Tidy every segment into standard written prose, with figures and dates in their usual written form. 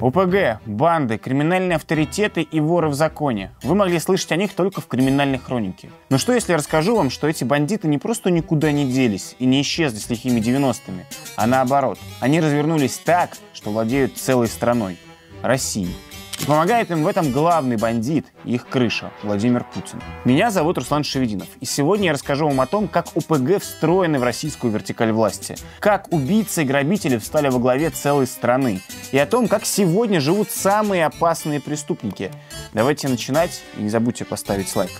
ОПГ, банды, криминальные авторитеты и воры в законе. Вы могли слышать о них только в криминальной хронике. Но что если я расскажу вам, что эти бандиты не просто никуда не делись и не исчезли с лихими 90-ми, а наоборот, они развернулись так, что владеют целой страной – Россией. И помогает им в этом главный бандит и их крыша – Владимир Путин. Меня зовут Руслан Шевединов, и сегодня я расскажу вам о том, как ОПГ встроены в российскую вертикаль власти, как убийцы и грабители встали во главе целой страны, и о том, как сегодня живут самые опасные преступники. Давайте начинать, и не забудьте поставить лайк.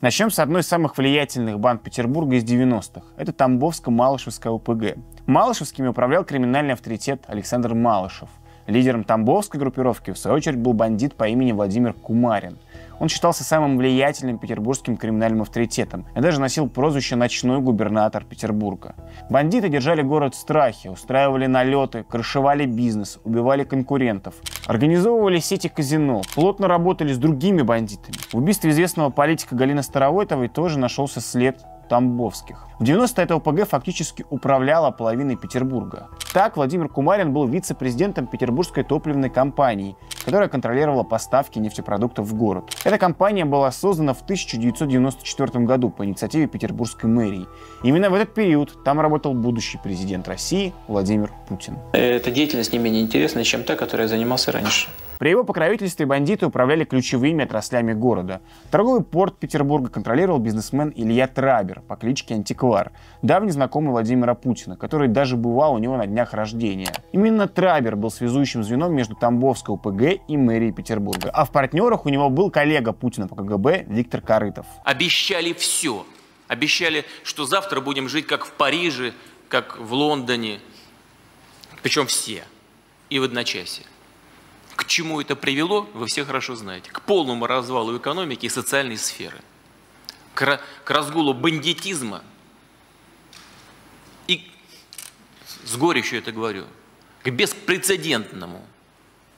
Начнем с одной из самых влиятельных банд Петербурга из 90-х. Это Тамбовско-Малышевская ОПГ. Малышевскими управлял криминальный авторитет Александр Малышев. Лидером тамбовской группировки, в свою очередь, был бандит по имени Владимир Кумарин. Он считался самым влиятельным петербургским криминальным авторитетом и даже носил прозвище «Ночной губернатор Петербурга». Бандиты держали город в страхе, устраивали налеты, крышевали бизнес, убивали конкурентов, организовывали сети казино, плотно работали с другими бандитами. В убийстве известного политика Галины Старовойтовой тоже нашелся след тамбовских. В 90-е эта ОПГ фактически управляла половиной Петербурга. Так, Владимир Кумарин был вице-президентом Петербургской топливной компании, которая контролировала поставки нефтепродуктов в город. Эта компания была создана в 1994 году по инициативе Петербургской мэрии. Именно в этот период там работал будущий президент России Владимир Путин. Эта деятельность не менее интересна, чем та, которой я занимался раньше. При его покровительстве бандиты управляли ключевыми отраслями города. Торговый порт Петербурга контролировал бизнесмен Илья Трабер по кличке Антиквар, давний знакомый Владимира Путина, который даже бывал у него на днях рождения. Именно Трабер был связующим звеном между Тамбовской ОПГ и мэрией Петербурга. А в партнерах у него был коллега Путина по КГБ Виктор Корытов. Обещали все. Обещали, что завтра будем жить как в Париже, как в Лондоне. Причем все. И в одночасье. К чему это привело, вы все хорошо знаете. К полному развалу экономики и социальной сферы. К разгулу бандитизма. И, с горечью это говорю, к беспрецедентному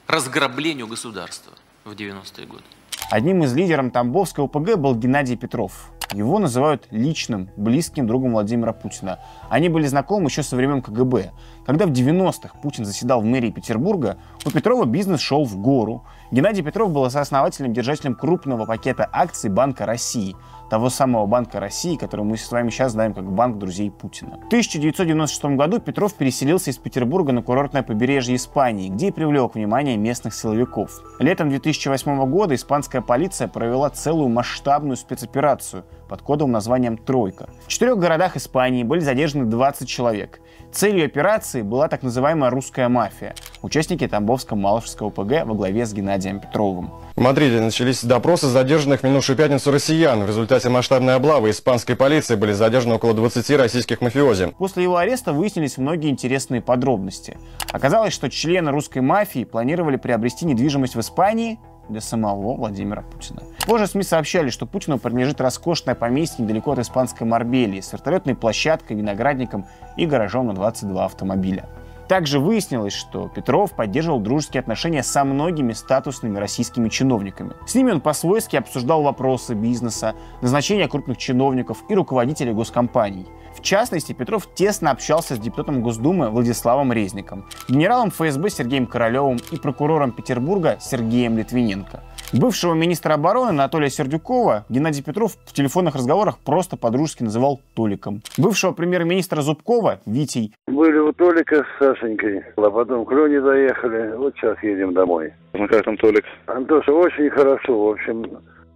разграблению государства в 90-е годы. Одним из лидеров Тамбовской ОПГ был Геннадий Петров. Его называют личным, близким другом Владимира Путина. Они были знакомы еще со времен КГБ. Когда в 90-х Путин заседал в мэрии Петербурга, у Петрова бизнес шел в гору. Геннадий Петров был сооснователем, держателем крупного пакета акций Банка России. Того самого Банка России, который мы с вами сейчас знаем как Банк друзей Путина. В 1996 году Петров переселился из Петербурга на курортное побережье Испании, где и привлек внимание местных силовиков. Летом 2008 года испанская полиция провела целую масштабную спецоперацию под кодовым названием «Тройка». В 4 городах Испании были задержаны 20 человек. Целью операции была так называемая русская мафия, участники Тамбовско-Малышевской ОПГ во главе с Геннадием Петровым. В Мадриде начались допросы задержанных в минувшую пятницу россиян. В результате масштабной облавы испанской полиции были задержаны около 20 российских мафиози. После его ареста выяснились многие интересные подробности. Оказалось, что члены русской мафии планировали приобрести недвижимость в Испании для самого Владимира Путина. Позже СМИ сообщали, что Путину принадлежит роскошное поместье недалеко от испанской Марбельи с вертолетной площадкой, виноградником и гаражом на 22 автомобиля. Также выяснилось, что Петров поддерживал дружеские отношения со многими статусными российскими чиновниками. С ними он по-свойски обсуждал вопросы бизнеса, назначения крупных чиновников и руководителей госкомпаний. В частности, Петров тесно общался с депутатом Госдумы Владиславом Резником, генералом ФСБ Сергеем Королевым и прокурором Петербурга Сергеем Литвиненко. Бывшего министра обороны Анатолия Сердюкова Геннадий Петров в телефонных разговорах просто по-дружески называл Толиком. Бывшего премьер-министра Зубкова Витей. Были у Толика с Сашенькой, а потом к Лене доехали. Вот сейчас едем домой. Ну как там Толик? Антоша, очень хорошо. В общем,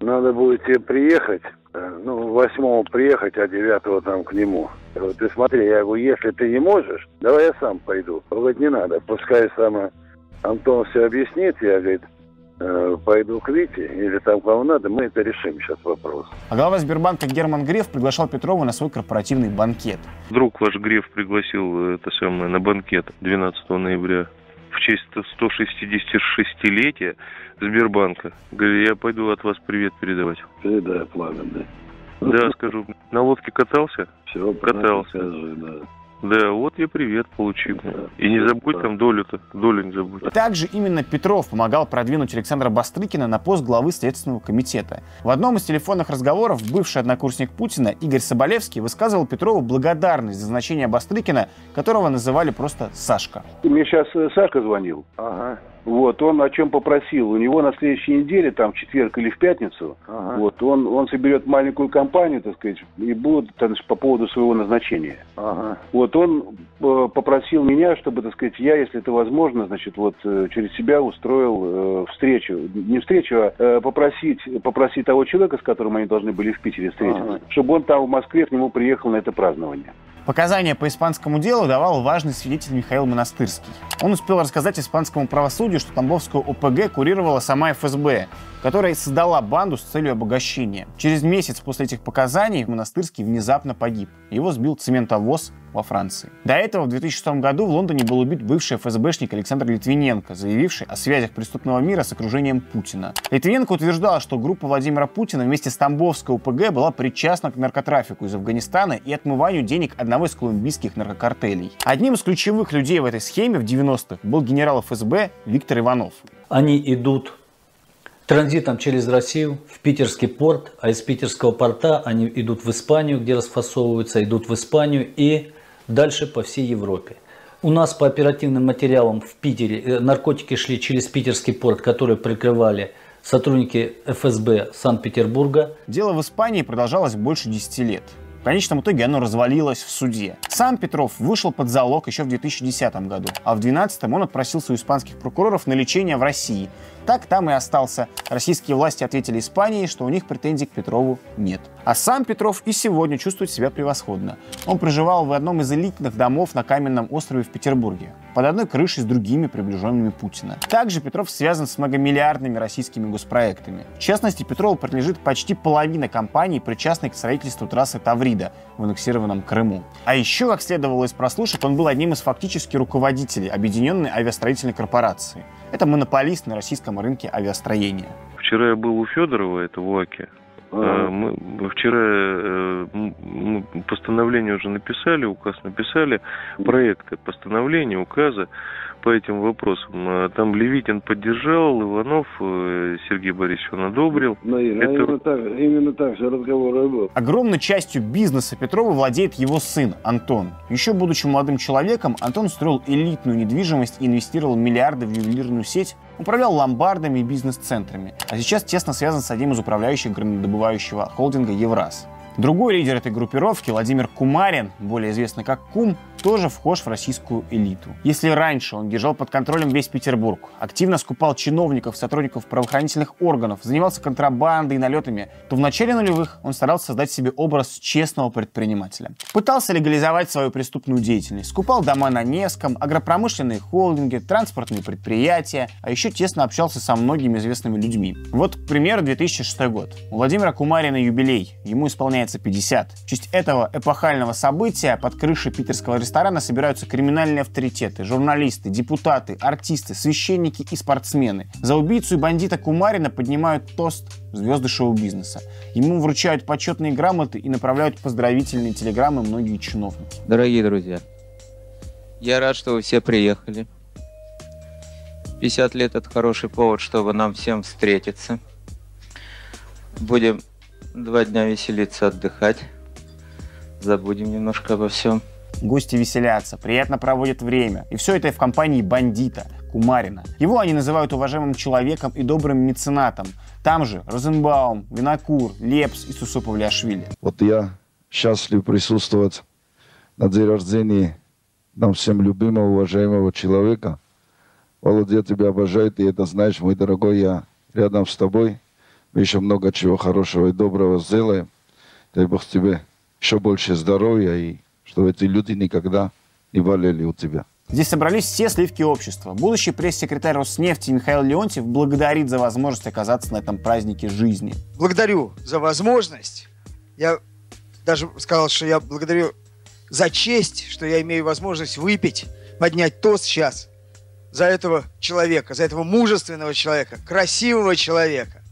надо будет тебе приехать. 8-го приехать, а 9-го там к нему. Вот ты смотри, я говорю, если ты не можешь, давай я сам пойду. Он говорит, не надо, пускай сам Антон все объяснит. Я, говорит, пойду к Вите, или там кому надо, мы это решим сейчас вопрос. А глава Сбербанка Герман Греф приглашал Петрова на свой корпоративный банкет. Друг ваш Греф пригласил на банкет 12 ноября в честь 166-летия Сбербанка. Говорю, я пойду от вас привет передавать. Передай, Пламен, да. Да, скажу. На лодке катался? Все, катался. Скажи, да. Да, вот я привет получил. И не забудь там долю-то, долю не забудь. Также именно Петров помогал продвинуть Александра Бастрыкина на пост главы Следственного комитета. В одном из телефонных разговоров бывший однокурсник Путина Игорь Соболевский высказывал Петрову благодарность за значение Бастрыкина, которого называли просто Сашка. Мне сейчас Сашка звонил. Ага. Вот, он о чем попросил. У него на следующей неделе, там, в четверг или в пятницу, вот, он соберет маленькую компанию, так сказать, и будут по поводу своего назначения. Вот, он попросил меня, чтобы, так сказать, я, если это возможно, значит, вот, через себя устроил встречу. Не встречу, а попросить того человека, с которым они должны были в Питере встретиться, чтобы он там в Москве к нему приехал на это празднование. Показания по испанскому делу давал важный свидетель Михаил Монастырский. Он успел рассказать испанскому правосудию, что Тамбовскую ОПГ курировала сама ФСБ, которая создала банду с целью обогащения. Через месяц после этих показаний Монастырский внезапно погиб. Его сбил цементовоз во Франции. До этого в 2006 году в Лондоне был убит бывший ФСБшник Александр Литвиненко, заявивший о связях преступного мира с окружением Путина. Литвиненко утверждал, что группа Владимира Путина вместе с Тамбовской ОПГ была причастна к наркотрафику из Афганистана и отмыванию денег одного из колумбийских наркокартелей. Одним из ключевых людей в этой схеме в 90-х был генерал ФСБ Виктор Иванов. Они идут транзитом через Россию в питерский порт, а из питерского порта они идут в Испанию, где расфасовываются, идут в Испанию и дальше по всей Европе. У нас по оперативным материалам в Питере наркотики шли через питерский порт, который прикрывали сотрудники ФСБ Санкт-Петербурга. Дело в Испании продолжалось больше 10 лет. В конечном итоге оно развалилось в суде. Сам Петров вышел под залог еще в 2010 году, а в 2012 он отпросился у испанских прокуроров на лечение в России. Так там и остался. Российские власти ответили Испании, что у них претензий к Петрову нет. А сам Петров и сегодня чувствует себя превосходно. Он проживал в одном из элитных домов на Каменном острове в Петербурге, под одной крышей с другими приближенными Путина. Также Петров связан с многомиллиардными российскими госпроектами. В частности, Петрову принадлежит почти половина компаний, причастной к строительству трассы Таврида в аннексированном Крыму. А еще, как следовало из прослушек, он был одним из фактически руководителей Объединенной авиастроительной корпорации. Это монополист на российском рынке авиастроения. Вчера я был у Федорова, это в УАКе. Мы вчера постановление уже написали, указ написали, проекты постановления, указа по этим вопросам. Там Левитин поддержал, Иванов Сергей Борисович он одобрил. Именно так же разговор и был. Огромной частью бизнеса Петрова владеет его сын Антон. Еще будучи молодым человеком, Антон строил элитную недвижимость и инвестировал миллиарды в ювелирную сеть, управлял ломбардами и бизнес-центрами, а сейчас тесно связан с одним из управляющих горнодобывающего холдинга «Евраз». Другой лидер этой группировки, Владимир Кумарин, более известный как Кум, тоже вхож в российскую элиту. Если раньше он держал под контролем весь Петербург, активно скупал чиновников, сотрудников правоохранительных органов, занимался контрабандой и налетами, то в начале нулевых он старался создать себе образ честного предпринимателя. Пытался легализовать свою преступную деятельность, скупал дома на Невском, агропромышленные холдинги, транспортные предприятия, а еще тесно общался со многими известными людьми. Вот, к примеру, 2006 год. У Владимира Кумарина юбилей, ему исполняется 50. В честь этого эпохального события под крышей питерского ресторана собираются криминальные авторитеты, журналисты, депутаты, артисты, священники и спортсмены. За убийцу и бандита Кумарина поднимают тост звезды шоу-бизнеса. Ему вручают почетные грамоты и направляют поздравительные телеграммы многие чиновники. Дорогие друзья, я рад, что вы все приехали. 50 лет – это хороший повод, чтобы нам всем встретиться. Будем 2 дня веселиться, отдыхать. Забудем немножко обо всем. Гости веселятся, приятно проводят время. И все это в компании бандита Кумарина. Его они называют уважаемым человеком и добрым меценатом. Там же Розенбаум, Винокур, Лепс и Сусупов-Лиашвили. Вот я счастлив присутствовать на день рождения нам всем любимого, уважаемого человека. Володя, я тебя обожаю, ты это знаешь, мой дорогой, я рядом с тобой. Мы еще много чего хорошего и доброго сделаем. Дай Бог тебе еще больше здоровья и чтобы эти люди никогда не болели у тебя. Здесь собрались все сливки общества. Будущий пресс-секретарь Роснефти Михаил Леонтьев благодарит за возможность оказаться на этом празднике жизни. Благодарю за возможность. Я даже сказал, что я благодарю за честь, что я имею возможность выпить, поднять тост сейчас за этого человека, за этого мужественного человека, красивого человека,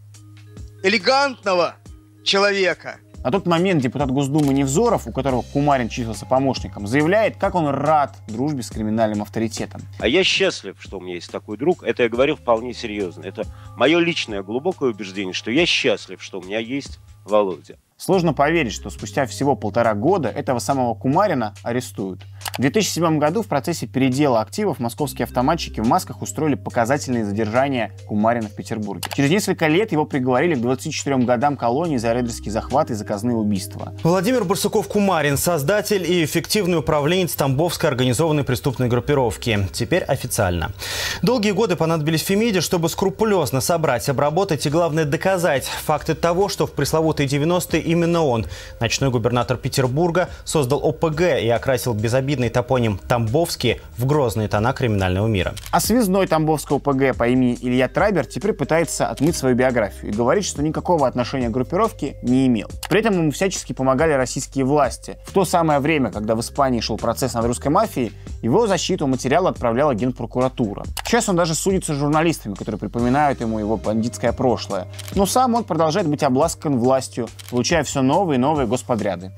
элегантного человека. На тот момент депутат Госдумы Невзоров, у которого Кумарин числился помощником, заявляет, как он рад дружбе с криминальным авторитетом. А я счастлив, что у меня есть такой друг. Это я говорю вполне серьезно. Это мое личное глубокое убеждение, что я счастлив, что у меня есть Володя. Сложно поверить, что спустя всего 1,5 года этого самого Кумарина арестуют. В 2007 году в процессе передела активов московские автоматчики в масках устроили показательные задержания Кумарина в Петербурге. Через несколько лет его приговорили к 24 годам колонии за рейдерский захват и заказные убийства. Владимир Барсуков-Кумарин – создатель и эффективный управленец Тамбовской организованной преступной группировки. Теперь официально. Долгие годы понадобились Фемиде, чтобы скрупулезно собрать, обработать и, главное, доказать факты того, что в пресловутые 90-е именно он, ночной губернатор Петербурга, создал ОПГ и окрасил безобидный топоним «Тамбовский» в грозные тона криминального мира. А связной Тамбовского ОПГ по имени Илья Трабер теперь пытается отмыть свою биографию и говорит, что никакого отношения к группировке не имел. При этом ему всячески помогали российские власти. В то самое время, когда в Испании шел процесс над русской мафией, его защиту материала отправляла Генпрокуратура. Сейчас он даже судится с журналистами, которые припоминают ему его бандитское прошлое. Но сам он продолжает быть обласкан властью, получая все новые и новые господряды.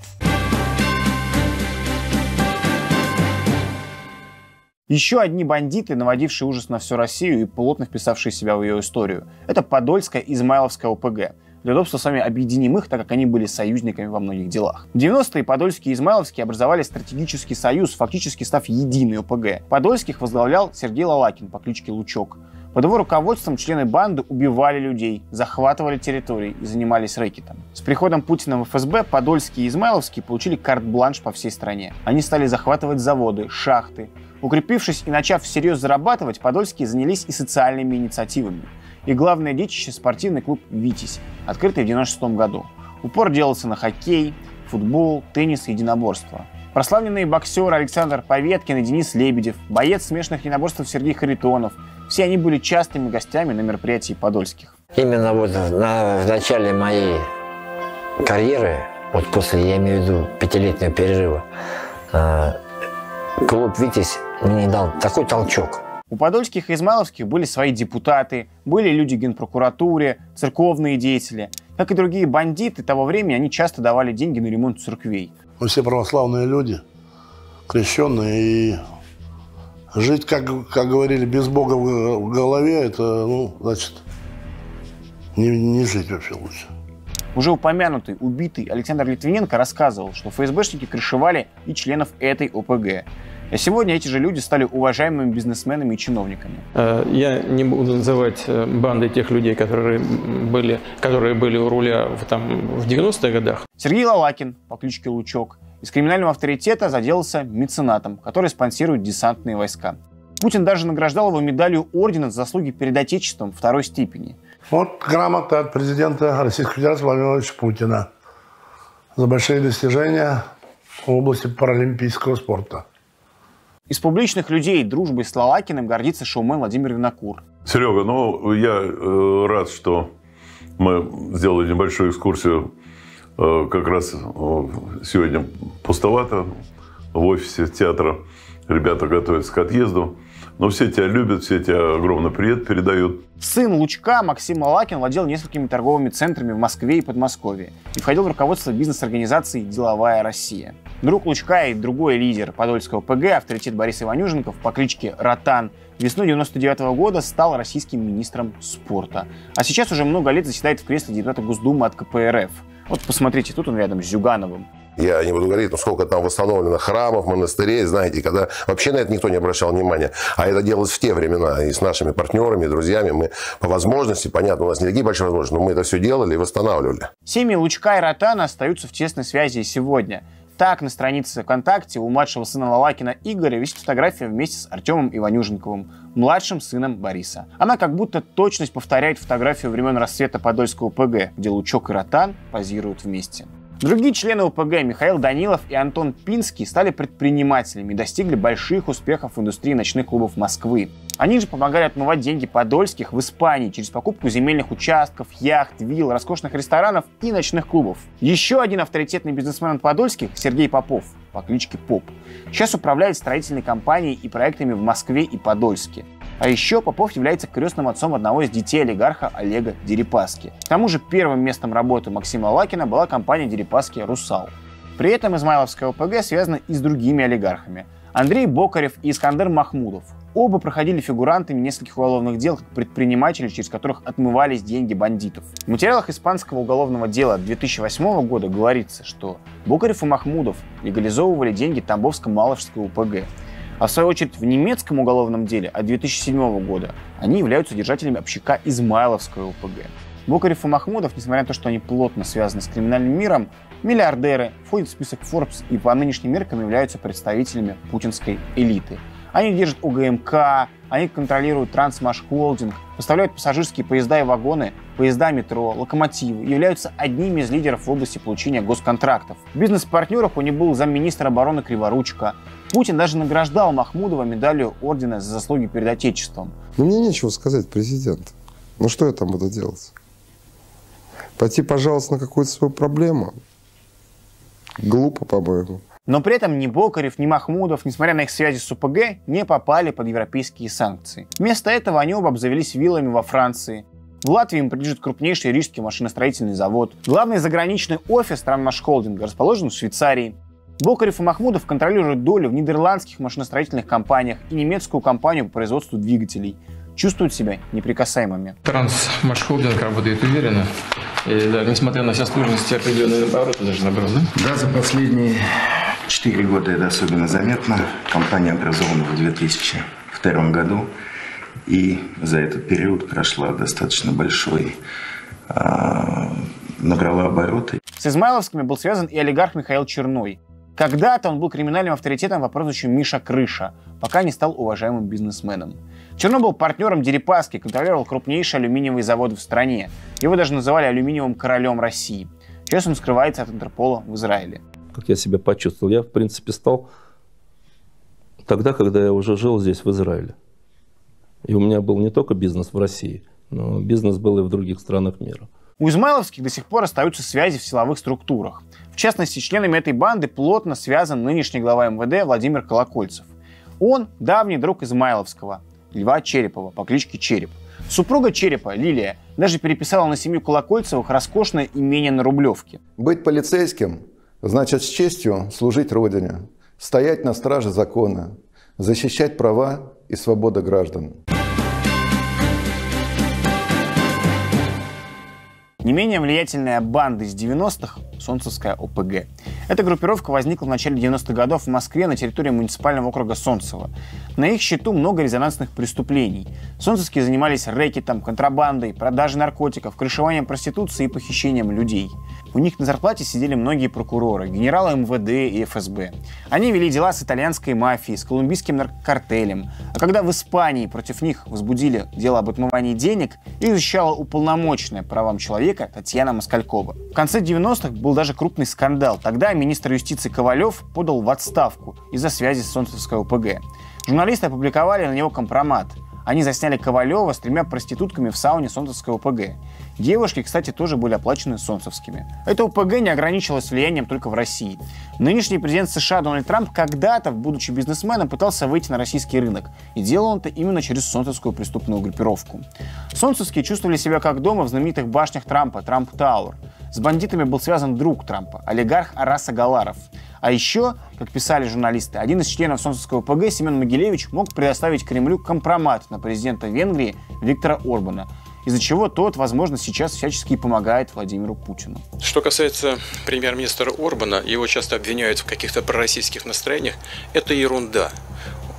Еще одни бандиты, наводившие ужас на всю Россию и плотно вписавшие себя в ее историю. Это Подольская и Измайловская ОПГ. Для удобства с вами объединим их, так как они были союзниками во многих делах. В 90-е Подольские и Измайловские образовали стратегический союз, фактически став единой ОПГ. Подольских возглавлял Сергей Лалакин по кличке Лучок. Под его руководством члены банды убивали людей, захватывали территории и занимались рэкетом. С приходом Путина в ФСБ Подольские и Измайловские получили карт-бланш по всей стране. Они стали захватывать заводы, шахты. Укрепившись и начав всерьез зарабатывать, Подольские занялись и социальными инициативами. И главное детище – спортивный клуб «Витязь», открытый в 1996 году. Упор делался на хоккей, футбол, теннис и единоборство. Прославленные боксеры Александр Поветкин и Денис Лебедев, боец смешанных единоборств Сергей Харитонов – все они были частыми гостями на мероприятии Подольских. Именно вот в начале моей карьеры, вот после, я имею в виду, 5-летнего перерыва, клуб «Витязь» мне дал такой толчок. У Подольских и Измайловских были свои депутаты, были люди в Генпрокуратуре, церковные деятели. Как и другие бандиты того времени, они часто давали деньги на ремонт церквей. Мы все православные люди, крещенные, и жить, как говорили, без Бога в голове, это, значит, не жить вообще лучше. Уже упомянутый, убитый Александр Литвиненко рассказывал, что ФСБшники крышевали и членов этой ОПГ. А сегодня эти же люди стали уважаемыми бизнесменами и чиновниками. Я не буду называть бандой тех людей, которые были у руля в 90-х годах. Сергей Лалакин по кличке Лучок из криминального авторитета заделался меценатом, который спонсирует десантные войска. Путин даже награждал его медалью ордена за заслуги перед Отечеством 2-й степени. Вот грамота от президента Российской Федерации Владимира Владимировича Путина за большие достижения в области паралимпийского спорта. Из публичных людей дружбой с Лалакиным гордится шоумен Владимир Винокур. Серега, я рад, что мы сделали небольшую экскурсию. Как раз сегодня пустовато в офисе театра. Ребята готовятся к отъезду. Но все тебя любят, все тебе огромный привет передают. Сын Лучка Максим Лалакин владел несколькими торговыми центрами в Москве и Подмосковье и входил в руководство бизнес-организации «Деловая Россия». Друг Лучка и другой лидер Подольского ПГ, авторитет Борис Иванюженков по кличке Ротан, весной 1999 года стал российским министром спорта. А сейчас уже много лет заседает в кресле депутата Госдумы от КПРФ. Вот посмотрите, тут он рядом с Зюгановым. Я не буду говорить, сколько там восстановлено храмов, монастырей, знаете, когда вообще на это никто не обращал внимания. А это делалось в те времена. И с нашими партнерами, друзьями мы по возможности, понятно, у нас не такие большие возможности, но мы это все делали и восстанавливали. Семьи Лучка и Ротана остаются в тесной связи и сегодня. Так, на странице ВКонтакте у младшего сына Лалакина Игоря висит фотография вместе с Артемом Иванюженковым, младшим сыном Бориса. Она как будто точность повторяет фотографию времен расцвета Подольского ПГ, где Лучок и Ротан позируют вместе. Другие члены ОПГ Михаил Данилов и Антон Пинский стали предпринимателями и достигли больших успехов в индустрии ночных клубов Москвы. Они же помогали отмывать деньги подольских в Испании через покупку земельных участков, яхт, вилл, роскошных ресторанов и ночных клубов. Еще один авторитетный бизнесмен подольских, Сергей Попов, по кличке Поп, сейчас управляет строительной компанией и проектами в Москве и Подольске. А еще Попов является крестным отцом одного из детей олигарха Олега Дерипаски. К тому же первым местом работы Максима Лакина была компания Дерипаски «Русал». При этом Измайловская ОПГ связана и с другими олигархами. Андрей Бокарев и Искандер Махмудов. Оба проходили фигурантами нескольких уголовных дел как предприниматели, через которых отмывались деньги бандитов. В материалах испанского уголовного дела 2008 года говорится, что Бокарев и Махмудов легализовывали деньги Тамбовско-Малышевской ОПГ. А в свою очередь в немецком уголовном деле от 2007 года они являются держателями общака Измайловской ОПГ. Бокарев и Махмудов, несмотря на то, что они плотно связаны с криминальным миром, миллиардеры, входят в список Forbes и по нынешним меркам являются представителями путинской элиты. Они держат УГМК, они контролируют Трансмашхолдинг, поставляют пассажирские поезда и вагоны, поезда метро, локомотивы, являются одними из лидеров в области получения госконтрактов. В бизнес-партнерах у них был замминистра обороны Криворучко. Путин даже награждал Махмудова медалью ордена за заслуги перед Отечеством. Ну, мне нечего сказать, президент. Ну, что я там буду делать? Пойти пожаловаться на какую-то свою проблему? Глупо, по-моему. Но при этом ни Бокарев, ни Махмудов, несмотря на их связи с ОПГ, не попали под европейские санкции. Вместо этого они оба обзавелись виллами во Франции. В Латвии им принадлежит крупнейший рижский машиностроительный завод. Главный заграничный офис Трансмашхолдинга расположен в Швейцарии. Бокарев и Махмудов контролируют долю в нидерландских машиностроительных компаниях и немецкую компанию по производству двигателей. Чувствуют себя неприкасаемыми. Трансмашхолдинг работает уверенно. И, да, несмотря на все сложности, определенные обороты даже набрал, да? Да, за последние 4 года это особенно заметно. Компания образована в 2002 году. И за этот период прошла достаточно большой, набрала обороты. С Измайловскими был связан и олигарх Михаил Черной. Когда-то он был криминальным авторитетом по прозвищу Миша Крыша, пока не стал уважаемым бизнесменом. Черной был партнером Дерипаски, контролировал крупнейшие алюминиевые заводы в стране. Его даже называли алюминиевым королем России. Сейчас он скрывается от Интерпола в Израиле. Как я себя почувствовал? Я, в принципе, стал тогда, когда я уже жил здесь, в Израиле. И у меня был не только бизнес в России, но бизнес был и в других странах мира. У Измайловских до сих пор остаются связи в силовых структурах. В частности, с членами этой банды плотно связан нынешний глава МВД Владимир Колокольцев. Он давний друг Измайловского, Льва Черепова, по кличке Череп. Супруга Черепа, Лилия, даже переписала на семью Колокольцевых роскошное имение на Рублевке. Быть полицейским значит с честью служить Родине, стоять на страже закона, защищать права и свободы граждан. Не менее влиятельная банда из 90-х – Солнцевская ОПГ. Эта группировка возникла в начале 90-х годов в Москве на территории муниципального округа Солнцево. На их счету много резонансных преступлений. Солнцевские занимались рэкетом, контрабандой, продажей наркотиков, крышеванием проституции и похищением людей. У них на зарплате сидели многие прокуроры, генералы МВД и ФСБ. Они вели дела с итальянской мафией, с колумбийским наркокартелем. А когда в Испании против них возбудили дело об отмывании денег, их защищала уполномоченная по правам человека Татьяна Москалькова. В конце 90-х был даже крупный скандал. Тогда министр юстиции Ковалев подал в отставку из-за связи с Солнцевской ОПГ. Журналисты опубликовали на него компромат. Они засняли Ковалева с 3 проститутками в сауне Солнцевской ОПГ. Девушки, кстати, тоже были оплачены солнцевскими. Эта ОПГ не ограничивалась влиянием только в России. Нынешний президент США Дональд Трамп когда-то, будучи бизнесменом, пытался выйти на российский рынок. И делал он это именно через солнцевскую преступную группировку. Солнцевские чувствовали себя как дома в знаменитых башнях Трампа, Трамп Тауэр. С бандитами был связан друг Трампа, олигарх Арас Агаларов. А еще, как писали журналисты, один из членов Солнцевской ОПГ, Семен Могилевич, мог предоставить Кремлю компромат на президента Венгрии Виктора Орбана, из-за чего тот, возможно, сейчас всячески помогает Владимиру Путину. Что касается премьер-министра Орбана, его часто обвиняют в каких-то пророссийских настроениях. Это ерунда.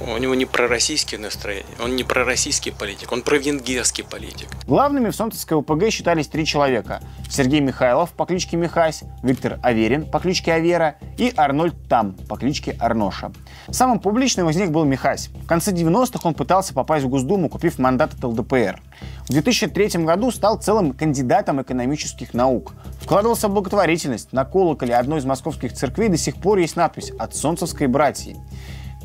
У него не пророссийские настроения, он не пророссийский политик, он провенгерский политик. Главными в Солнцевской ОПГ считались 3 человека. Сергей Михайлов по кличке Михась, Виктор Аверин по кличке Авера и Арнольд Там по кличке Арноша. Самым публичным из них был Михась. В конце 90-х он пытался попасть в Госдуму, купив мандат от ЛДПР. В 2003 году стал целым кандидатом экономических наук. Вкладывался в благотворительность. На колоколе одной из московских церквей до сих пор есть надпись «От Солнцевской братьи».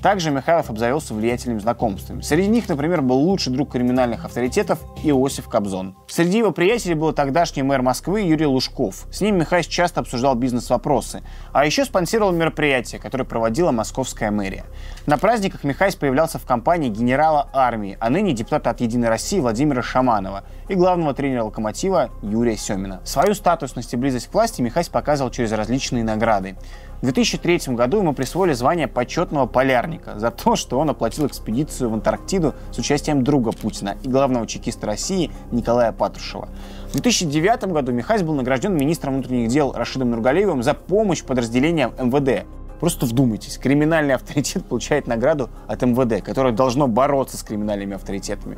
Также Михайлов обзавелся влиятельными знакомствами. Среди них, например, был лучший друг криминальных авторитетов Иосиф Кобзон. Среди его приятелей был тогдашний мэр Москвы Юрий Лужков. С ним Михась часто обсуждал бизнес-вопросы. А еще спонсировал мероприятия, которые проводила московская мэрия. На праздниках Михась появлялся в компании генерала армии, а ныне депутата от «Единой России» Владимира Шаманова и главного тренера «Локомотива» Юрия Семина. Свою статусность и близость к власти Михась показывал через различные награды. В 2003 году ему присвоили звание почетного полярника за то, что он оплатил экспедицию в Антарктиду с участием друга Путина и главного чекиста России Николая Патрушева. В 2009 году Михась был награжден министром внутренних дел Рашидом Нургалиевым за помощь подразделениям МВД. Просто вдумайтесь, криминальный авторитет получает награду от МВД, которое должно бороться с криминальными авторитетами.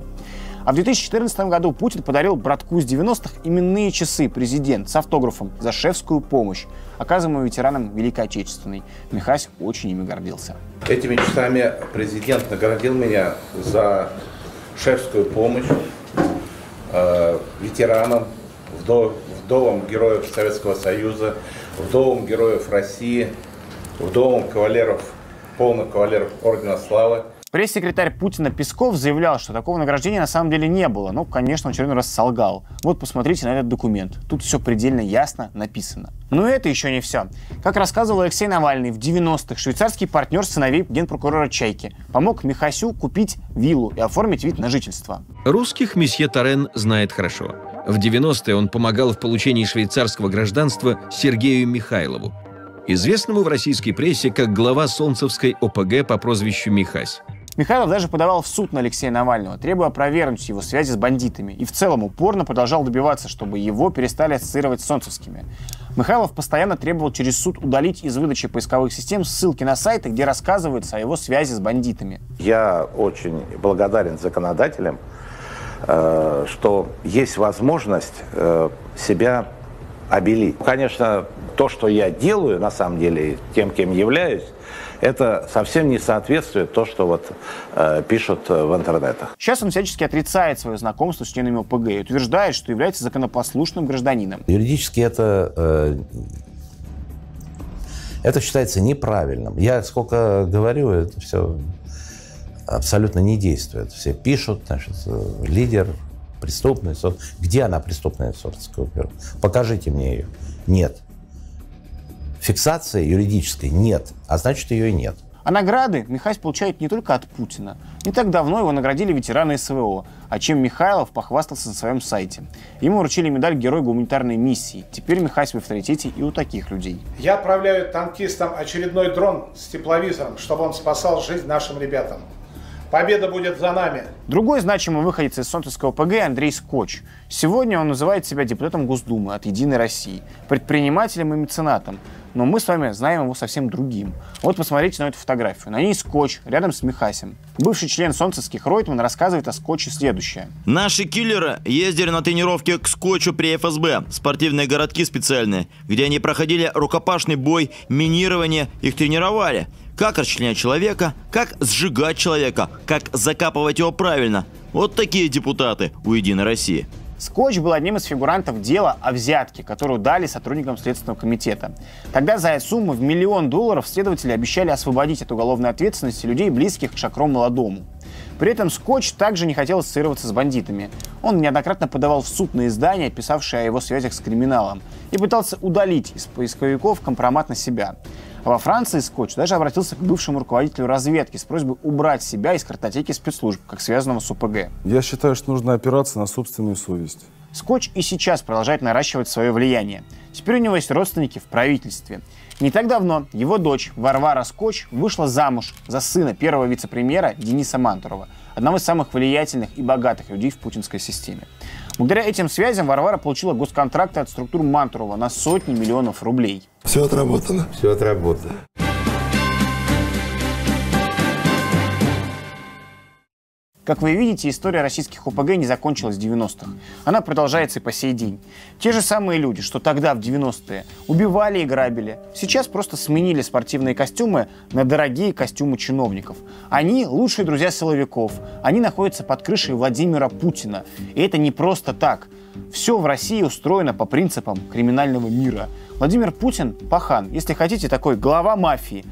А в 2014 году Путин подарил братку из 90-х именные часы «Президент» с автографом за шефскую помощь, оказываемую ветеранам Великой Отечественной. Михась очень ими гордился. Этими часами президент наградил меня за шефскую помощь ветеранам, вдовам героев Советского Союза, вдовам героев России, вдовам кавалеров, полных кавалеров Ордена Славы. Пресс-секретарь Путина Песков заявлял, что такого награждения на самом деле не было. Но, конечно, в очередной раз солгал. Вот посмотрите на этот документ. Тут все предельно ясно написано. Но это еще не все. Как рассказывал Алексей Навальный, в 90-х швейцарский партнер сыновей генпрокурора Чайки помог Михасю купить виллу и оформить вид на жительство. Русских месье Торрен знает хорошо. В 90-е он помогал в получении швейцарского гражданства Сергею Михайлову, известному в российской прессе как глава Солнцевской ОПГ по прозвищу Михась. Михайлов даже подавал в суд на Алексея Навального, требуя опровергнуть его связи с бандитами. И в целом упорно продолжал добиваться, чтобы его перестали ассоциировать с солнцевскими. Михайлов постоянно требовал через суд удалить из выдачи поисковых систем ссылки на сайты, где рассказывается о его связи с бандитами. Я очень благодарен законодателям, что есть возможность себя обелить. Конечно, то, что я делаю, на самом деле, тем, кем являюсь, это совсем не соответствует то, что вот пишут в интернетах. Сейчас он всячески отрицает свое знакомство с членами ОПГ и утверждает, что является законопослушным гражданином. Юридически это считается неправильным. Я сколько говорю, это все абсолютно не действует. Все пишут, значит, лидер преступный. Где она, преступная Солнцевская ОПГ? Покажите мне ее. Нет. Фиксации юридической нет, а значит, ее и нет. А награды Михась получает не только от Путина. Не так давно его наградили ветераны СВО, о чем Михайлов похвастался на своем сайте. Ему вручили медаль Герой гуманитарной миссии. Теперь Михась в авторитете и у таких людей. Я отправляю танкистам очередной дрон с тепловизором, чтобы он спасал жизнь нашим ребятам. Победа будет за нами. Другой значимый выходец из Солнцевской ОПГ Андрей Скотч. Сегодня он называет себя депутатом Госдумы от «Единой России», предпринимателем и меценатом. Но мы с вами знаем его совсем другим. Вот посмотрите на эту фотографию. На ней Скотч рядом с Михасем. Бывший член солнцевских Ройтман рассказывает о Скотче следующее. Наши киллеры ездили на тренировки к Скотчу при ФСБ, спортивные городки специальные, где они проходили рукопашный бой, минирование, их тренировали. Как расчленять человека, как сжигать человека, как закапывать его правильно. Вот такие депутаты у «Единой России». Скотч был одним из фигурантов дела о взятке, которую дали сотрудникам Следственного комитета. Тогда за сумму в $1 миллион следователи обещали освободить от уголовной ответственности людей, близких к Шакро Молодому. При этом Скотч также не хотел ассоциироваться с бандитами. Он неоднократно подавал в суд на издания, писавшие о его связях с криминалом, и пытался удалить из поисковиков компромат на себя. А во Франции Скотч даже обратился к бывшему руководителю разведки с просьбой убрать себя из картотеки спецслужб, как связанного с ОПГ. Я считаю, что нужно опираться на собственную совесть. Скотч и сейчас продолжает наращивать свое влияние. Теперь у него есть родственники в правительстве. Не так давно его дочь Варвара Скотч вышла замуж за сына первого вице-премьера Дениса Мантурова, одного из самых влиятельных и богатых людей в путинской системе. Благодаря этим связям Варвара получила госконтракты от структур Мантурова на сотни миллионов рублей. Все отработано. Все отработано. Как вы видите, история российских ОПГ не закончилась в 90-х. Она продолжается и по сей день. Те же самые люди, что тогда, в 90-е, убивали и грабили, сейчас просто сменили спортивные костюмы на дорогие костюмы чиновников. Они лучшие друзья силовиков. Они находятся под крышей Владимира Путина. И это не просто так. Все в России устроено по принципам криминального мира. Владимир Путин – пахан, если хотите, такой глава мафии.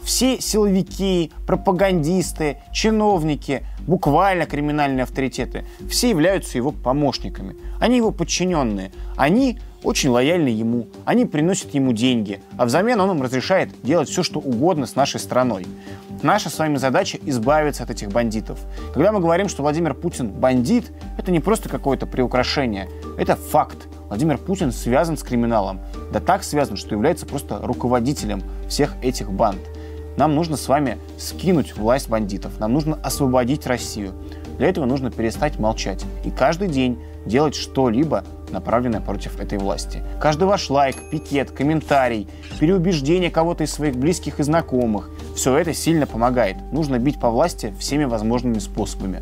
Все силовики, пропагандисты, чиновники, буквально криминальные авторитеты, все являются его помощниками. Они его подчиненные. Они очень лояльны ему, они приносят ему деньги, а взамен он им разрешает делать все, что угодно с нашей страной. Наша с вами задача избавиться от этих бандитов. Когда мы говорим, что Владимир Путин бандит, это не просто какое-то приукрашение, это факт. Владимир Путин связан с криминалом. Да так связан, что является просто руководителем всех этих банд. Нам нужно с вами скинуть власть бандитов, нам нужно освободить Россию. Для этого нужно перестать молчать и каждый день делать что-либо, направленное против этой власти. Каждый ваш лайк, пикет, комментарий, переубеждение кого-то из своих близких и знакомых – все это сильно помогает. Нужно бить по власти всеми возможными способами.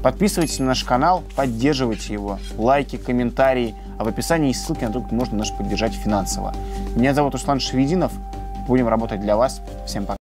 Подписывайтесь на наш канал, поддерживайте его. Лайки, комментарии. А в описании есть ссылки на то, как можно нас поддержать финансово. Меня зовут Руслан Шевединов. Будем работать для вас. Всем пока.